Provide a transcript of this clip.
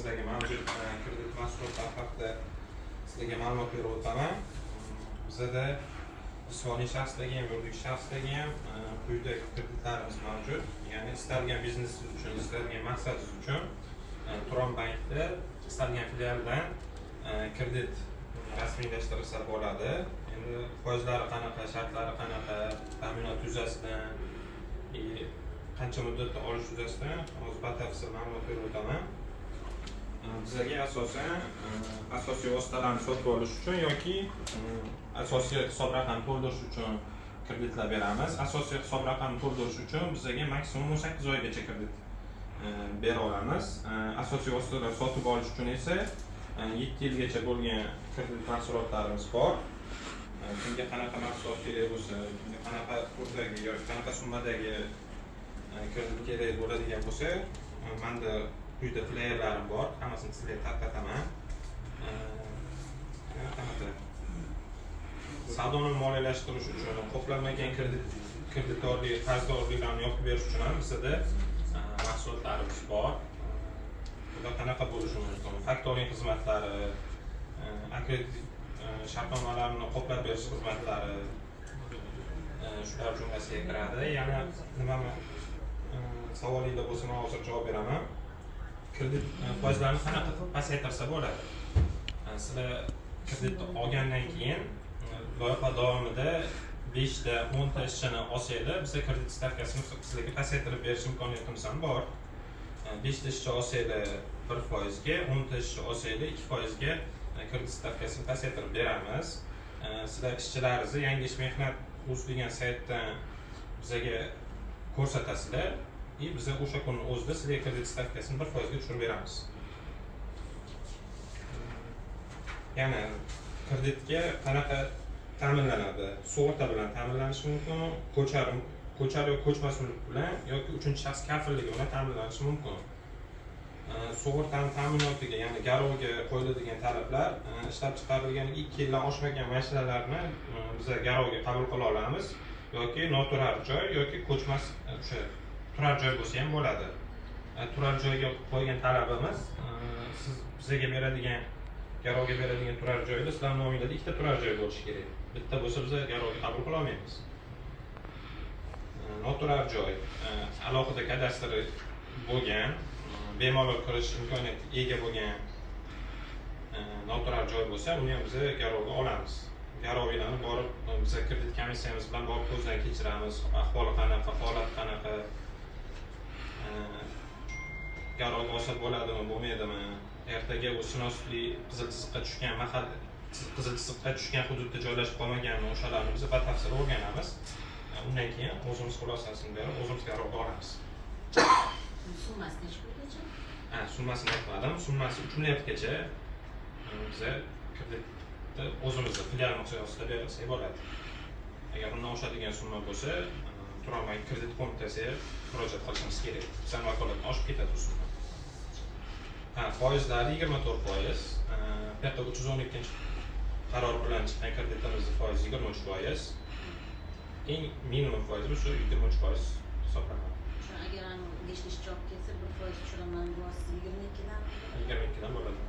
bizlarga mavjud kredit mahsulotlari haqida sizlarga ma'lumot berib o'taman. Bizda jismoniy shaxslarga ham, yuridik shaxslarga ham quyidagi kreditlarimiz mavjud. Ya'ni istalgan biznes uchun, istalgan maqsadingiz uchun Turon bankda istalgan filialdan kredit rasmiylashtirsa bo'ladi. Endi foizlari qanaqa, shartlari qanaqa, ta'minot yuzasidan, qancha muddatda olish yuzasidan hozir batafsil ma'lumot berib o'taman. Bizlarga asosiy vositalarni sotib olish uchun yoki asosiy hisob raqamni to'ldirish uchun kreditlar beramiz. Asosiy hisob raqamni to'ldirish uchun bizlarga maksimum 18 oygacha kredit bera olamiz. Asosiy vositalar sotib olish uchun esa 7 yilgacha bo'lgan kredit mahsulotlarimiz bor. Kimga qanaqa mahsulot kerak bo'lsa, kimga qanaqa turdagi yoki qanaqa summadagi kredit kerak bo'ladigan bo'lsa, menda quyida flyerlarim bor, hammasini sizlarga tarqataman. Savdoni moliyalashtirish uchun qoplanmagan kreditorlik, qarzdorliklarni yopib berish uchun ham bizda mahsulotlarimiz bor. Bular qanaqa bo'lishi mumkin? Faktoring xizmatlari, kredit shartnomalarni qoplab berish xizmatlari shular jumlasiga kiradi. Yana nima savolinglar bo'lsa, men hozir javob beraman. Kredit foizlarini qanaqa pasaytirsa bo'ladi? Sizlar kredit olgandan keyin loyiha davomida 5 ta 10 ta ishchini olsanglar, biz kredit stavkasini sizlarga pasaytirib berish imkoniyatimiz ham bor. 5 ta ishchi olsanglar 1% ga, 10 ta ishchi olsanglar 2% ga kredit stavkasini pasaytirib beramiz. Sizlar ishchilaringizni Yangi ish mehnat.uz degan saytdan bizga ko'rsatasizlar. Biz o'sha kunning o'zida sizlarga kredit stavkasini 1% ga tushirib beramiz. Yana kreditga qanaqa ta'minlanadi? Sug'urta bilan ta'minlanishi mumkin, ko'char yoki ko'chmas mulk bilan yoki uchinchi shaxs kafilligi bilan ta'minlanishi mumkin. Sug'urtani ta'minotiga, ya'ni garovga qo'yiladigan talablar, ishlab chiqarilgan 2 yildan oshmagan mashinalarni biz garovga qabul qila olamiz yoki noturar joy yoki ko'chmas o'sha turar joy bo'lsa ham bo'ladi. Turar joyga qo'ygan talabimiz siz bizga beradigan garovga beradigan turar joyda sizlar nomingizda 2 ta turar joy bo'lishi kerak. Bitta bo'lsa biz garovga qabul qila olmaymiz. Noturar joy alohida kadastri bo'lgan, bemalol kirish imkoniyatiga ega bo'lgan noturar joy bo'lsa, uni ham biz garovga olamiz. Garovlarni borib biz kredit komissiyamiz bilan borib ko'zdan kechiramiz. Ahvoli qanaqa, holati qanaqa, garovga olsa bo'ladimi, bo'lmaydimi? Ertaga u sinosli qizil chiziqqa tushgan hududda joylashib qolmaganmi, o'shalarni biz batafsil o'rganamiz. Undan keyin o'zimiz xulosasini berib, o'zimiz garovga olamiz. Summasi necha pulgacha? Summasini aytmadim. Summasi 3 milliardgacha biz kreditni o'zimizning filial miqyosida bersak bo'ladi. Agar undan oshadigan summa bo'lsa, Turon bank kredit qo'mitasiga murojaat qilishimiz kerak. Bizning vakolatdan oshib ketadi bu summa. Foizlari 24%. Bu yerda 312-qaror bilan chiqqan kreditimizning foizi 23%. Eng minimum foiz bu shu 23% hisoblanadi. Agar 5 ishchi olib kelsa 1% tushiraman, bu 22 dan 22 dan bo'ladi.